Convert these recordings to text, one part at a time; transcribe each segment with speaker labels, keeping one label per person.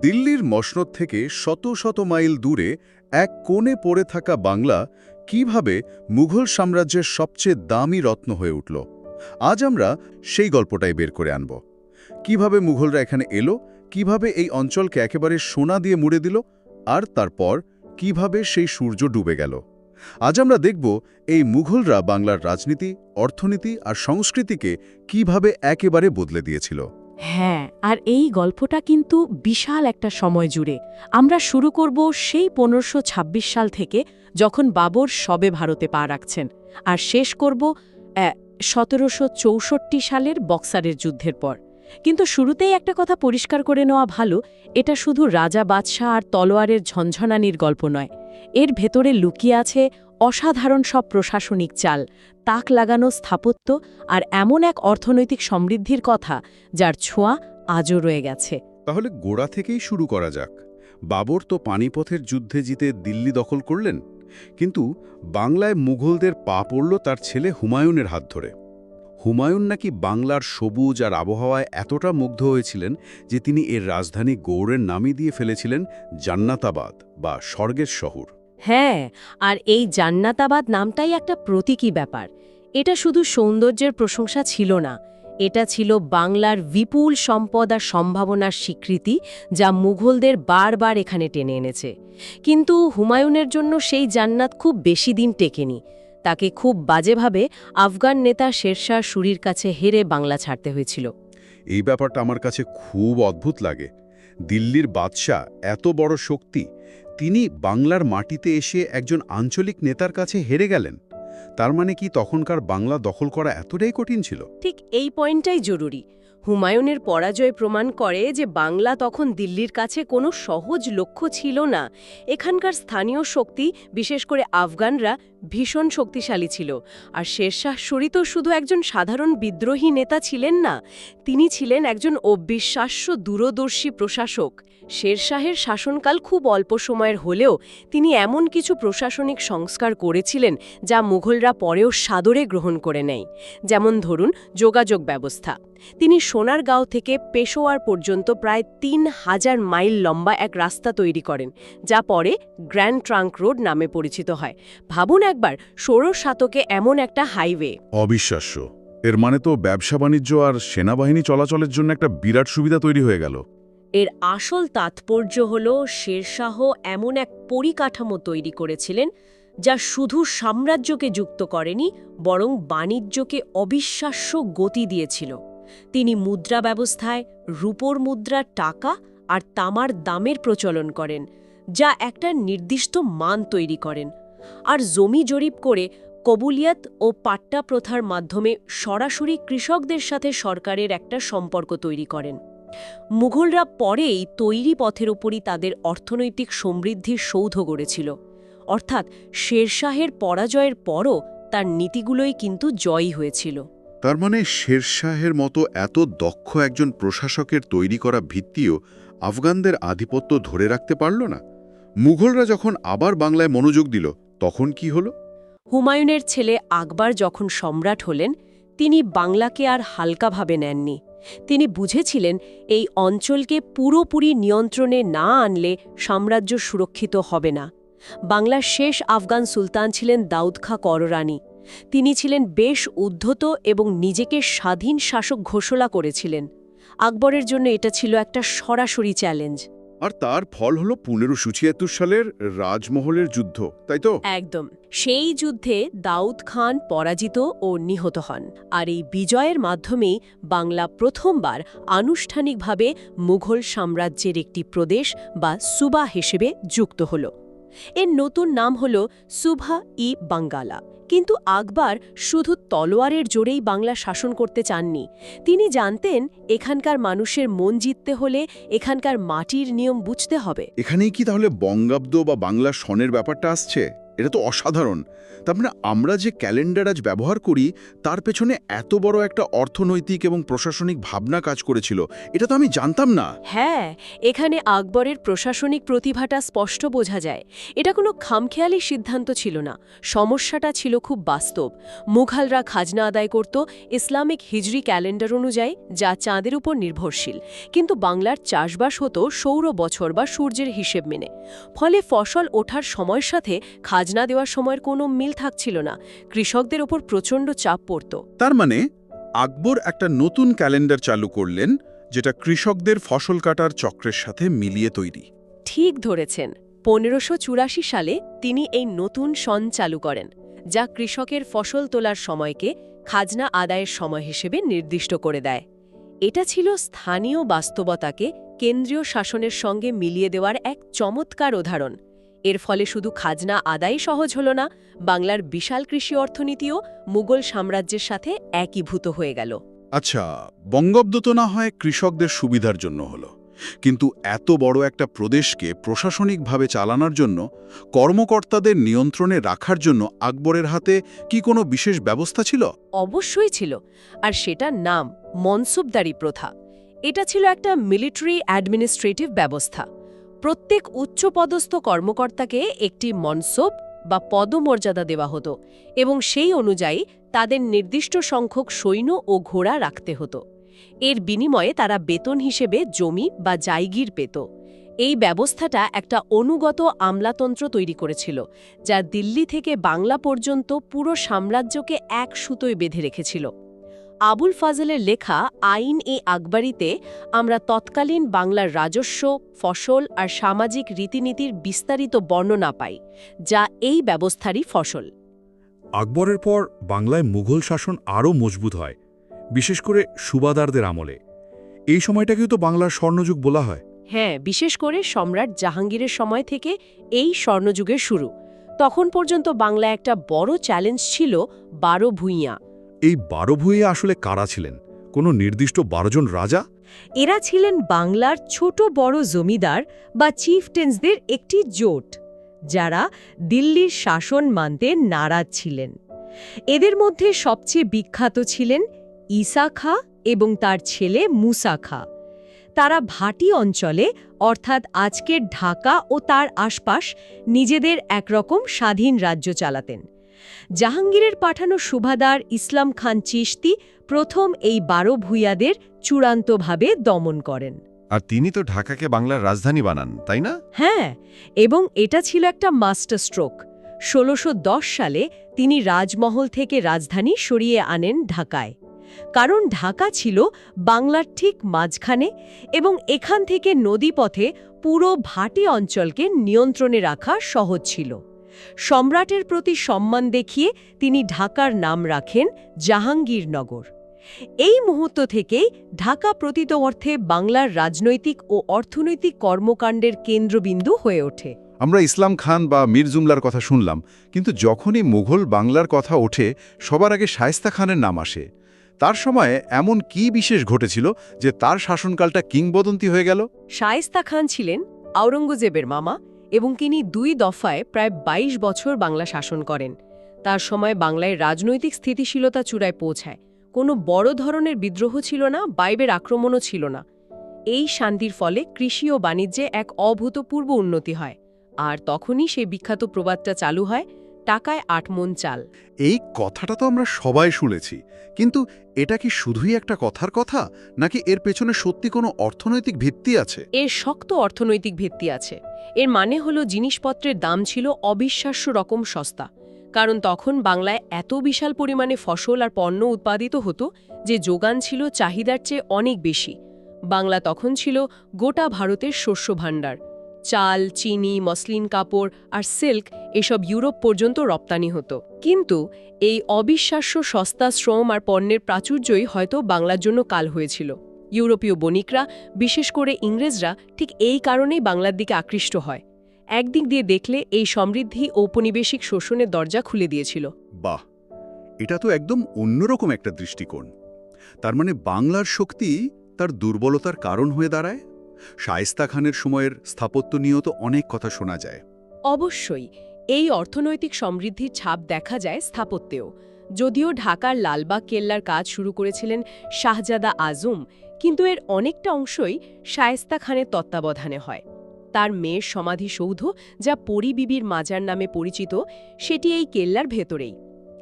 Speaker 1: দিল্লির মসনদ থেকে শত শত মাইল দূরে এক কোণে পড়ে থাকা বাংলা কিভাবে মুঘল সাম্রাজ্যের সবচেয়ে দামি রত্ন হয়ে উঠল। আজ আমরা সেই গল্পটাই বের করে আনব। কিভাবে মুঘলরা এখানে এলো, কিভাবে এই অঞ্চলকে একেবারে সোনা দিয়ে মুড়ে দিল, আর তারপর কিভাবে সেই সূর্য ডুবে গেল। আজ আমরা দেখব এই মুঘলরা বাংলার রাজনীতি, অর্থনীতি আর সংস্কৃতিকে কিভাবে একেবারে বদলে দিয়েছিল।
Speaker 2: হ্যাঁ, আর এই গল্পটা কিন্তু বিশাল একটা সময় জুড়ে। আমরা শুরু করব সেই 1526 সাল থেকে, যখন বাবর সবে ভারতে পা রাখছেন, আর শেষ করব 1764 সালের বক্সারের যুদ্ধের পর। কিন্তু শুরুতেই একটা কথা পরিষ্কার করে নেওয়া ভালো, এটা শুধু রাজা বাদশাহ আর তলোয়ারের ঝনঝনানির গল্প নয়। এর ভেতরে লুকিয়ে আছে অসাধারণ সব প্রশাসনিক চাল, তাক লাগানো স্থাপত্য আর এমন এক অর্থনৈতিক সমৃদ্ধির কথা যার ছোঁয়া আজও রয়ে গেছে।
Speaker 1: তাহলে গোড়া থেকেই শুরু করা যাক। বাবর তো পানিপথের যুদ্ধে জিতে দিল্লি দখল করলেন, কিন্তু বাংলায় মুঘলদের পা পড়ল তার ছেলে হুমায়ুনের হাত ধরে। হুমায়ুন নাকি বাংলার সবুজ আর আবহাওয়ায় এতটা মুগ্ধ হয়েছিলেন যে তিনি এর রাজধানী গৌড়ের নামই দিয়ে ফেলেছিলেন জান্নাতাবাদ বা স্বর্গের শহর।
Speaker 2: হ্যাঁ, আর এই জান্নাতাবাদ নামটাই একটা প্রতীকী ব্যাপার। এটা শুধু সৌন্দর্যের প্রশংসা ছিল না, এটা ছিল বাংলার বিপুল সম্পদ আর সম্ভাবনার স্বীকৃতি, যা মুঘলদের বারবার এখানে টেনে এনেছে। কিন্তু হুমায়ুনের জন্য সেই জান্নাত খুব বেশি দিন টেকেনি। তাকে খুব বাজেভাবে আফগান নেতা শেরশাহ সুরির কাছে হেরে বাংলা ছাড়তে হয়েছিল।
Speaker 1: এই ব্যাপারটা আমার কাছে খুব অদ্ভুত লাগে। দিল্লির বাদশাহ, এত বড় শক্তি, তিনি বাংলার মাটিতে এসে একজন আঞ্চলিক নেতার কাছে হেরে গেলেন। তার মানে কি তখনকার বাংলা দখল করা এতটাই কঠিন ছিল?
Speaker 2: ঠিক এই পয়েন্টটাই জরুরি। হুমায়ুনের পরাজয় প্রমাণ করে যে বাংলা তখন দিল্লির কাছে কোনো সহজ লক্ষ্য ছিল না। এখানকার স্থানীয় শক্তি, বিশেষ করে আফগানরা, ভীষণ শক্তিশালী ছিল। আর শেরশাহ সুরি তো শুধু একজন সাধারণ বিদ্রোহী নেতা ছিলেন না, তিনি ছিলেন একজন অবিশ্বাস্য দূরদর্শী প্রশাসক। শেরশাহের শাসনকাল খুব অল্প সময়ের হলেও তিনি এমন কিছু প্রশাসনিক সংস্কার করেছিলেন যা মুঘলরা পরেও সাদরে গ্রহণ করে নেয়। যেমন ধরুন, যোগাযোগ ব্যবস্থা। তিনি সোনারগাঁও থেকে পেশোয়ার পর্যন্ত প্রায় 3000 মাইল লম্বা এক রাস্তা তৈরি করেন, যা পরে গ্র্যান্ড ট্রাঙ্ক রোড নামে পরিচিত হয়। ভাবুন একবার, 16 শতকে এমন একটা হাইওয়ে।
Speaker 1: অবিশ্বাস্য। এর মানে তো ব্যবসা বাণিজ্য আর সেনাবাহিনী চলাচলের জন্য একটা বিরাট সুবিধা তৈরি হয়ে গেল।
Speaker 2: এর আসল তাৎপর্য হল শেরশাহ এমন এক পরিকাঠামো তৈরি করেছিলেন যা শুধু সাম্রাজ্যকে যুক্ত করেনি, বরং বাণিজ্যকে অবিশ্বাস্য গতি দিয়েছিল। তিনি মুদ্রা ব্যবস্থায় রূপোর মুদ্রার টাকা আর তামার দামের প্রচলন করেন, যা একটা নির্দিষ্ট মান তৈরি করেন। আর জমি জরিপ করে কবুলিয়াত ও পাট্টা প্রথার মাধ্যমে সরাসরি কৃষকদের সাথে সরকারের একটা সম্পর্ক তৈরি করেন। মুঘলরা পরেই তৈরি পথের উপরই তাদের অর্থনৈতিক সমৃদ্ধির সৌধ গড়েছিল। অর্থাৎ শেরশাহের পরাজয়ের পরও তার নীতিগুলোই কিন্তু জয়ী হয়েছিল।
Speaker 1: তার মানে শেরশাহের মতো এত দক্ষ একজন প্রশাসকের তৈরি করা ভিত্তিও আফগানদের আধিপত্য ধরে রাখতে পারল না। মুঘলরা যখন আবার বাংলায় মনোযোগ দিল, তখন কি হলো?
Speaker 2: হুমায়ুনের ছেলে আকবর যখন সম্রাট হলেন, তিনি বাংলাকে আর হালকাভাবে নেননি। তিনি বুঝেছিলেন এই অঞ্চলকে পুরোপুরি নিয়ন্ত্রণে না আনলে সাম্রাজ্য সুরক্ষিত হবে না। বাংলার শেষ আফগান সুলতান ছিলেন দাউদ খাঁ কররানী। তিনি ছিলেন বেশ উদ্ধত এবং নিজেকে স্বাধীন শাসক ঘোষণা করেছিলেন। আকবরের জন্য এটা ছিল একটা সরাসরি চ্যালেঞ্জ।
Speaker 1: আর তার ফল হলো 1576 সালের রাজমহলের যুদ্ধ, তাই তো?
Speaker 2: একদম। সেই যুদ্ধে দাউদ খান পরাজিত ও নিহত হন, আর এই বিজয়ের মাধ্যমেই বাংলা প্রথমবার আনুষ্ঠানিকভাবে মুঘল সাম্রাজ্যের একটি প্রদেশ বা সুবা হিসেবে যুক্ত হল। এর নতুন নাম হল সুবা-ই-বাঙ্গালা। কিন্তু আকবর শুধু তলোয়ারের জোরেই বাংলা শাসন করতে চাননি। তিনি জানতেন এখানকার মানুষের মন জিততে হলে এখানকার মাটির নিয়ম বুঝতে হবে।
Speaker 1: এখানেই কি তাহলে বঙ্গাব্দ বা বাংলা সনের ব্যাপারটা আসছে? এটা তো অসাধারণ। তার মানে আমরা যে ক্যালেন্ডার আজ ব্যবহার করি তার পেছনে এত বড় একটা অর্থনৈতিক এবং প্রশাসনিক ভাবনা কাজ করেছিল, এটা তো আমি জানতাম না।
Speaker 2: হ্যাঁ, এখানে আকবরের প্রশাসনিক প্রতিভাটা স্পষ্ট বোঝা যায়। এটা কোনো খামখেয়ালি সিদ্ধান্ত ছিল না, সমস্যাটা ছিল খুব বাস্তব। মুঘলরা খাজনা আদায় করত ইসলামিক হিজরি ক্যালেন্ডার অনুযায়ী, যা চাঁদের উপর নির্ভরশীল, কিন্তু বাংলার চাষবাস হতো সৌর বছর বা সূর্যের হিসেব মেনে। ফলে ফসল ওঠার সময়ের সাথে খাজনা দেওয়ার সময়ের কোনো মিল থাকছিল না। কৃষকদের ওপর প্রচণ্ড চাপ পড়ত।
Speaker 1: তার মানে আকবর একটা নতুন ক্যালেন্ডার চালু করলেন, যেটা কৃষকদের ফসল কাটার চক্রের সাথে মিলিয়ে তৈরি।
Speaker 2: ঠিক ধরেছেন, 1584 সালে তিনি এই নতুন সন চালু করেন, যা কৃষকের ফসল তোলার সময়কে খাজনা আদায়ের সময় হিসেবে নির্দিষ্ট করে দেয়। এটা ছিল স্থানীয় বাস্তবতাকে কেন্দ্রীয় শাসনের সঙ্গে মিলিয়ে দেওয়ার এক চমৎকার উদাহরণ। এর ফলে শুধু খাজনা আদায় সহজ হল না, বাংলার বিশাল কৃষি অর্থনীতিও মুঘল সাম্রাজ্যের সাথে একীভূত হয়ে গেল।
Speaker 1: আচ্ছা, বঙ্গবদ্ধ তো না হয় কৃষকদের সুবিধার জন্য হলো, কিন্তু এত বড় একটা প্রদেশকে প্রশাসনিকভাবে চালানোর জন্য, কর্মকর্তাদের নিয়ন্ত্রণে রাখার জন্য আকবরের হাতে কি কোনো বিশেষ ব্যবস্থা ছিল?
Speaker 2: অবশ্যই ছিল, আর সেটার নাম মনসুবদারি প্রথা। এটা ছিল একটা মিলিটারি অ্যাডমিনিস্ট্রেটিভ ব্যবস্থা। প্রত্যেক উচ্চপদস্থ কর্মকর্তাকে একটি মনসব বা পদমর্যাদা দেওয়া হতো, এবং সেই অনুযায়ী তাদের নির্দিষ্ট সংখ্যক সৈন্য ও ঘোড়া রাখতে হতো। এর বিনিময়ে তারা বেতন হিসেবে জমি বা জায়গির পেত। এই ব্যবস্থাটা একটা অনুগত আমলাতন্ত্র তৈরি করেছিল, যা দিল্লি থেকে বাংলা পর্যন্ত পুরো সাম্রাজ্যকে এক সুতোয় বেঁধে রেখেছিল। আবুল ফাজলের লেখা আইন-ই-আকবরীতে আমরা তৎকালীন বাংলার রাজস্ব, ফসল আর সামাজিক রীতিনীতির বিস্তারিত বর্ণনা পাই, যা এই ব্যবস্থারই ফসল।
Speaker 3: আকবরের পর বাংলায় মুঘল শাসন আরও মজবুত হয়, বিশেষ করে সুবাদারদের আমলে। এই সময়টাকেও তো বাংলার স্বর্ণযুগ বলা হয়।
Speaker 2: হ্যাঁ, বিশেষ করে সম্রাট জাহাঙ্গীরের সময় থেকে এই স্বর্ণযুগের শুরু। তখন পর্যন্ত বাংলা একটা বড় চ্যালেঞ্জ ছিল 12 ভূঁইয়া।
Speaker 3: এই 12 ভূঁইয়া আসলে কারা ছিলেন? কোনো নির্দিষ্ট 12 জন রাজা?
Speaker 2: এরা ছিলেন বাংলার ছোট বড় জমিদার বা চিফটেন্সদের একটি জোট, যারা দিল্লির শাসন মানতে নারাজ ছিলেন। এদের মধ্যে সবচেয়ে বিখ্যাত ছিলেন ঈসা খাঁ এবং তার ছেলে মুসা খাঁ। তারা ভাটি অঞ্চলে, অর্থাৎ আজকের ঢাকা ও তার আশপাশ, নিজেদের একরকম স্বাধীন রাজ্য চালাতেন। জাহাঙ্গীরের পাঠানো সুবাদার ইসলাম খান চিশতি প্রথম এই 12 ভূঁইয়াদের চূড়ান্তভাবে দমন করেন।
Speaker 4: আর তিনি তো ঢাকাকে বাংলার রাজধানী বানান, তাই না?
Speaker 2: হ্যাঁ, এবং এটা ছিল একটা মাস্টার স্ট্রোক। 1610 সালে তিনি রাজমহল থেকে রাজধানী সরিয়ে আনেন ঢাকায়। কারণ ঢাকা ছিল বাংলার ঠিক মাঝখানে, এবং এখান থেকে নদীপথে পুরো ভাটি অঞ্চলকে নিয়ন্ত্রণে রাখা সহজ ছিল। সম্রাটের প্রতি সম্মান দেখিয়ে তিনি ঢাকার নাম রাখেন জাহাঙ্গীরনগর। এই মুহূর্ত থেকেই ঢাকা প্রতীত অর্থে বাংলার রাজনৈতিক ও অর্থনৈতিক কর্মকাণ্ডের কেন্দ্রবিন্দু হয়ে ওঠে।
Speaker 4: আমরা ইসলাম খান বা মীর জুমলার কথা শুনলাম, কিন্তু যখনই মুঘল বাংলার কথা ওঠে সবার আগে শায়েস্তা খানের নাম আসে। তার সময়ে এমন কি বিশেষ ঘটেছিল যে তার শাসনকালটা কিংবদন্তি হয়ে গেল?
Speaker 2: শায়েস্তা খান ছিলেন আওরঙ্গজেবের মামা, এবং তিনি 2 দফায় প্রায় 22 বছর বাংলা শাসন করেন। তার সময় বাংলায় রাজনৈতিক স্থিতিশীলতা চূড়ায় পৌঁছায়। কোনো বড় ধরনের বিদ্রোহ ছিল না, বাইবের আক্রমণও ছিল না। এই শান্তির ফলে কৃষি ও বাণিজ্যে এক অভূতপূর্ব উন্নতি হয়। আর তখনই সেই বিখ্যাত প্রবাদটা চালু হয়, টাকায় 8 মণ চাল।
Speaker 1: এই কথাটা তো আমরা সবাই শুনেছি, কিন্তু এটা কি শুধুই একটা কথার কথা, নাকি এর পেছনে সত্যি কোনো অর্থনৈতিক ভিত্তি আছে?
Speaker 2: এর শক্ত অর্থনৈতিক ভিত্তি আছে। এর মানে হলো জিনিসপত্রের দাম ছিল অবিশ্বাস্য রকম সস্তা, কারণ তখন বাংলায় এত বিশাল পরিমাণে ফসল আর পণ্য উৎপাদিত হতো যে যোগান ছিল চাহিদার চেয়ে অনেক বেশি। বাংলা তখন ছিল গোটা ভারতের শস্য ভাণ্ডার। চাল, চিনি, মসলিন কাপড় আর সিল্ক এসব ইউরোপ পর্যন্ত রপ্তানি হতো। কিন্তু এই অবিশ্বাস্য সস্তা শ্রম আর পণ্যের প্রাচুর্যই হয়তো বাংলার জন্য কাল হয়েছিল। ইউরোপীয় বণিকরা, বিশেষ করে ইংরেজরা, ঠিক এই কারণেই বাংলার দিকে আকৃষ্ট হয়। একদিক দিয়ে দেখলে এই সমৃদ্ধি ঔপনিবেশিক শোষণের দরজা খুলে দিয়েছিল।
Speaker 1: বাহ, এটা তো একদম অন্যরকম একটা দৃষ্টিকোণ। তার মানে বাংলার শক্তি তার দুর্বলতার কারণ হয়ে দাঁড়ায়। শায়েস্তা খানের সময়ের স্থাপত্য নিয়েও তো অনেক কথা শোনা যায়।
Speaker 2: অবশ্যই, এই অর্থনৈতিক সমৃদ্ধির ছাপ দেখা যায় স্থাপত্যেও। যদিও ঢাকার লালবাগ কেল্লার কাজ শুরু করেছিলেন শাহজাদা আজম, কিন্তু এর অনেকটা অংশই শায়েস্তা খানের তত্ত্বাবধানে হয়। তার মেয়ের সমাধিসৌধ, যা পরী বিবির মাজার নামে পরিচিত, সেটি এই কেল্লার ভেতরেই।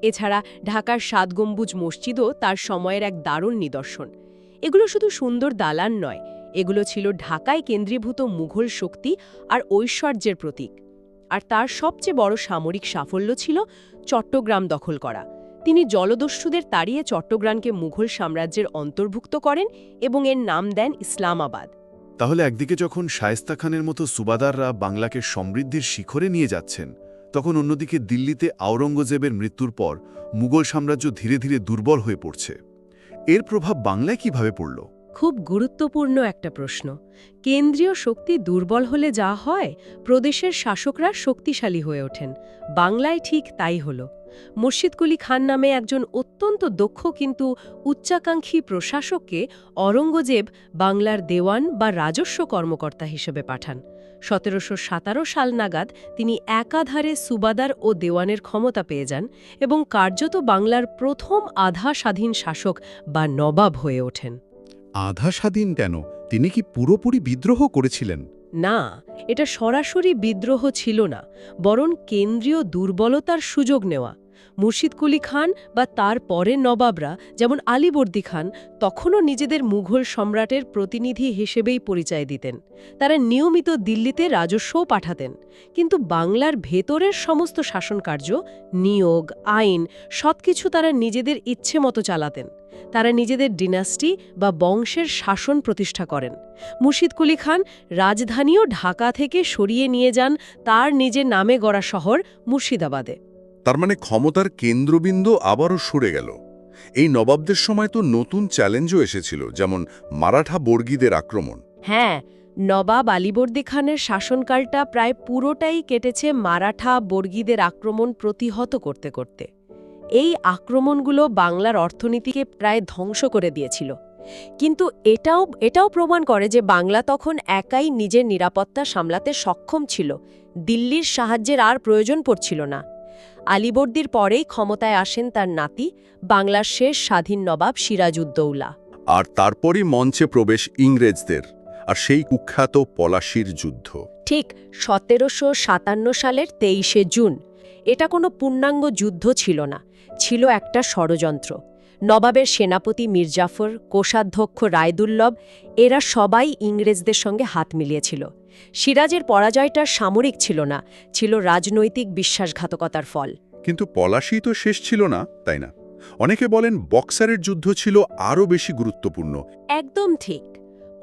Speaker 2: এছাড়া ঢাকার ৭ গম্বুজ মসজিদও তার সময়ের এক দারুণ নিদর্শন। এগুলো শুধু সুন্দর দালান নয়, এগুলো ছিল ঢাকায় কেন্দ্রীভূত মুঘল শক্তি আর ঐশ্বর্যের প্রতীক। আর তার সবচেয়ে বড় সামরিক সাফল্য ছিল চট্টগ্রাম দখল করা। তিনি জলদস্যুদের তাড়িয়ে চট্টগ্রামকে মুঘল সাম্রাজ্যের অন্তর্ভুক্ত করেন এবং এর নাম দেন ইসলামাবাদ।
Speaker 5: তাহলে একদিকে যখন শায়েস্তা খানের মতো সুবাদাররা বাংলাকে সমৃদ্ধির শিখরে নিয়ে যাচ্ছেন, তখন অন্যদিকে দিল্লিতে আওরঙ্গজেবের মৃত্যুর পর মুঘল সাম্রাজ্য ধীরে ধীরে দুর্বল হয়ে পড়ছে। এর প্রভাব বাংলায় কিভাবে পড়ল?
Speaker 2: খুব গুরুত্বপূর্ণ একটা প্রশ্ন। কেন্দ্রীয় শক্তি দুর্বল হলে যা হয়, প্রদেশের শাসকরা শক্তিশালী হয়ে ওঠেন। বাংলায় ঠিক তাই হল। মুর্শিদ কুলি খান নামে একজন অত্যন্ত দক্ষ কিন্তু উচ্চাকাঙ্ক্ষী প্রশাসককে অরঙ্গজেব বাংলার দেওয়ান বা রাজস্ব কর্মকর্তা হিসেবে পাঠান। ১৭১৭ সাল নাগাদ তিনি একাধারে সুবাদার ও দেওয়ানের ক্ষমতা পেয়ে যান এবং কার্যত বাংলার প্রথম আধা স্বাধীন শাসক বা নবাব হয়ে ওঠেন।
Speaker 4: আধা স্বাধীন কেন? তিনি কি পুরোপুরি বিদ্রোহ করেছিলেন?
Speaker 2: না, এটা সরাসরি বিদ্রোহ ছিল না, বরং কেন্দ্রীয় দুর্বলতার সুযোগ নেওয়া। মুর্শিদ কুলি খান বা তার পরের নবাবরা, যেমন আলীবর্দী খান, তখনও নিজেদের মুঘল সম্রাটের প্রতিনিধি হিসেবেই পরিচয় দিতেন। তারা নিয়মিত দিল্লিতে রাজস্বও পাঠাতেন, কিন্তু বাংলার ভেতরের সমস্ত শাসনকার্য, নিয়োগ, আইন সবকিছু তারা নিজেদের ইচ্ছে মতো চালাতেন। তারা নিজেদের ডিনাস্টি বা বংশের শাসন প্রতিষ্ঠা করেন। মুর্শিদ কুলি খান রাজধানীও ঢাকা থেকে সরিয়ে নিয়ে যান তার নিজের নামে গড়া শহর মুর্শিদাবাদে।
Speaker 1: তার মানে ক্ষমতার কেন্দ্রবিন্দু আবারও সরে গেল। এই নবাবদের সময় তো নতুন চ্যালেঞ্জও এসেছিল, যেমন মারাঠা বর্গীদের আক্রমণ।
Speaker 2: হ্যাঁ, নবাব আলীবর্দী খানের শাসনকালটা প্রায় পুরোটাই কেটেছে মারাঠা বর্গীদের আক্রমণ প্রতিহত করতে করতে। এই আক্রমণগুলো বাংলার অর্থনীতিকে প্রায় ধ্বংস করে দিয়েছিল। কিন্তু এটাও প্রমাণ করে যে বাংলা তখন একাই নিজের নিরাপত্তা সামলাতে সক্ষম ছিল। দিল্লির সাহায্যের আর প্রয়োজন পড়ছিল না। আলীবর্দীর পরেই ক্ষমতায় আসেন তার নাতি, বাংলার শেষ স্বাধীন নবাব সিরাজউদ্দৌলা।
Speaker 1: আর তারপরই মঞ্চে প্রবেশ ইংরেজদের, আর সেই কুখ্যাত পলাশীর যুদ্ধ।
Speaker 2: ঠিক ১৭৫৭ সালের ২৩শে জুন। এটা কোনো পূর্ণাঙ্গ যুদ্ধ ছিল না, ছিল একটা ষড়যন্ত্র। নবাবের সেনাপতি মির্জাফর, কোষাধ্যক্ষ রায়দুল্লভ, এরা সবাই ইংরেজদের সঙ্গে হাত মিলিয়েছিল। সিরাজের পরাজয়টা সামরিক ছিল না, ছিল রাজনৈতিক বিশ্বাসঘাতকতার ফল।
Speaker 1: কিন্তু পলাশী তো শেষ ছিল না, তাই না? অনেকে বলেন বক্সারের যুদ্ধ ছিল আরও বেশি গুরুত্বপূর্ণ।
Speaker 2: একদম ঠিক।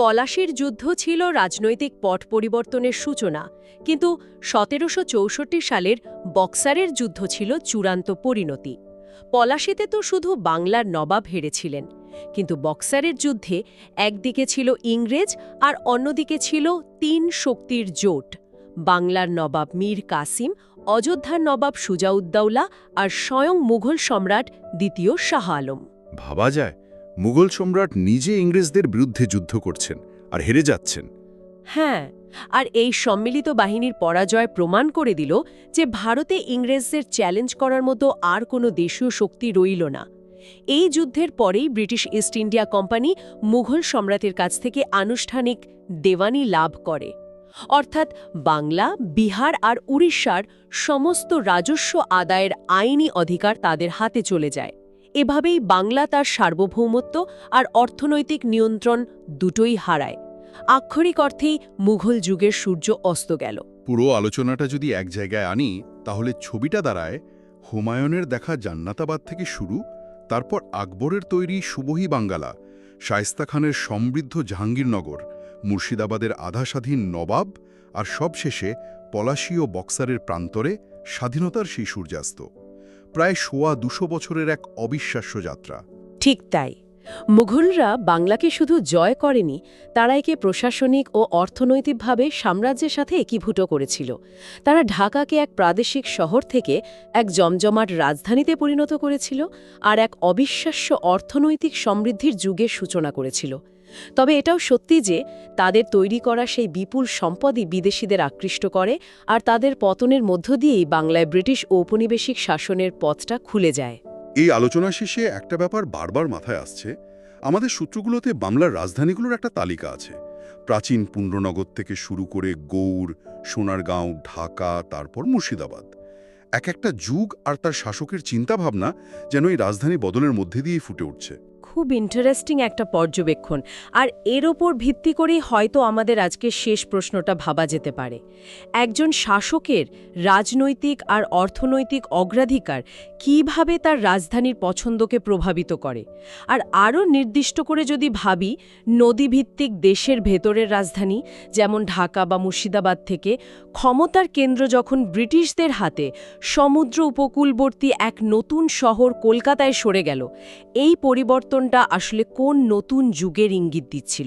Speaker 2: পলাশীর যুদ্ধ ছিল রাজনৈতিক পট পরিবর্তনের সূচনা, কিন্তু ১৭৬৪ সালের বক্সারের যুদ্ধ ছিল চূড়ান্ত পরিণতি। পলাশীতে তো শুধু বাংলার নবাব হেরেছিলেন, কিন্তু বক্সারের যুদ্ধে একদিকে ছিল ইংরেজ আর অন্যদিকে ছিল ৩ শক্তির জোট: বাংলার নবাব মীর কাসিম, অযোধ্যার নবাব সুজাউদ্দৌলা আর স্বয়ং মুঘল সম্রাট দ্বিতীয় শাহ আলম।
Speaker 1: ভাবা যায়, মুঘল সম্রাট নিজে ইংরেজদের বিরুদ্ধে যুদ্ধ করছেন আর হেরে যাচ্ছেন।
Speaker 2: হ্যাঁ, আর এই সম্মিলিত বাহিনীর পরাজয় প্রমাণ করে দিল যে ভারতে ইংরেজদের চ্যালেঞ্জ করার মতো আর কোনো দেশীয় শক্তি রইল না। এই যুদ্ধের পরেই British east India company Mughal সম্রাটের কাছ থেকে আনুষ্ঠানিক দেওয়ানি লাভ করে, অর্থাৎ বাংলা, বিহার আর উড়িষ্যার সমস্ত রাজস্ব আদায়ের আইনি অধিকার তাদের হাতে চলে যায়। এভাবেই বাংলা তার সার্বভৌমত্ব আর অর্থনৈতিক নিয়ন্ত্রণ দুটোই হারায়। আক্ষরিক অর্থেই মুঘল যুগের সূর্য অস্ত গেল।
Speaker 1: পুরো আলোচনাটা যদি এক জায়গায় আনি, তাহলে ছবিটা দাঁড়ায় হুমায়ুনের দেখা জান্নাতাবাদ থেকে শুরু, তারপর আকবরের তৈরি সুবহি বাঙ্গালা, শায়েস্তা খানের সমৃদ্ধ জাহাঙ্গীরনগর, মুর্শিদাবাদের আধা স্বাধীন নবাব, আর সবশেষে পলাশী ও বক্সারের প্রান্তরে স্বাধীনতার সেই সূর্যাস্ত। প্রায় ২০০ বছরের এক অবিশ্বাস্য যাত্রা।
Speaker 2: ঠিক তাই। মুঘলরা বাংলাকে শুধু জয় করেনি, তারা একে প্রশাসনিক ও অর্থনৈতিকভাবে সাম্রাজ্যের সাথে একীভূত করেছিল। তারা ঢাকাকে এক প্রাদেশিক শহর থেকে এক জমজমাট রাজধানীতে পরিণত করেছিল আর এক অবিশ্বাস্য অর্থনৈতিক সমৃদ্ধির যুগের সূচনা করেছিল। তবে এটাও সত্যি যে তাদের তৈরি করা সেই বিপুল সম্পদই বিদেশিদের আকৃষ্ট করে, আর তাদের পতনের মধ্য দিয়েই বাংলায় ব্রিটিশ ঔপনিবেশিক শাসনের পথটা খুলে যায়।
Speaker 1: এই আলোচনা শেষে একটা ব্যাপার বারবার মাথায় আসছে। আমাদের সূত্রগুলোতে বাংলার রাজধানীগুলোর একটা তালিকা আছে। প্রাচীন পুণ্ড্রনগর থেকে শুরু করে গৌড়, সোনারগাঁও, ঢাকা, তারপর মুর্শিদাবাদ। একটা যুগ আর তার শাসকের চিন্তাভাবনা যেন এই রাজধানী বদলের মধ্যে দিয়েই ফুটে উঠছে।
Speaker 2: খুব ইন্টারেস্টিং একটা পর্যবেক্ষণ, আর এর ওপর ভিত্তি করেই হয়তো আমাদের আজকের শেষ প্রশ্নটা ভাবা যেতে পারে। একজন শাসকের রাজনৈতিক আর অর্থনৈতিক অগ্রাধিকার কিভাবে তার রাজধানীর পছন্দকে প্রভাবিত করে? আর আরও নির্দিষ্ট করে যদি ভাবি, নদীভিত্তিক দেশের ভেতরের রাজধানী যেমন ঢাকা বা মুর্শিদাবাদ থেকে ক্ষমতার কেন্দ্র যখন ব্রিটিশদের হাতে সমুদ্র উপকূলবর্তী এক নতুন শহর কলকাতায় সরে গেল, এই পরিবর্তনটা আসলে কোন নতুন যুগের ইঙ্গিত দিচ্ছিল?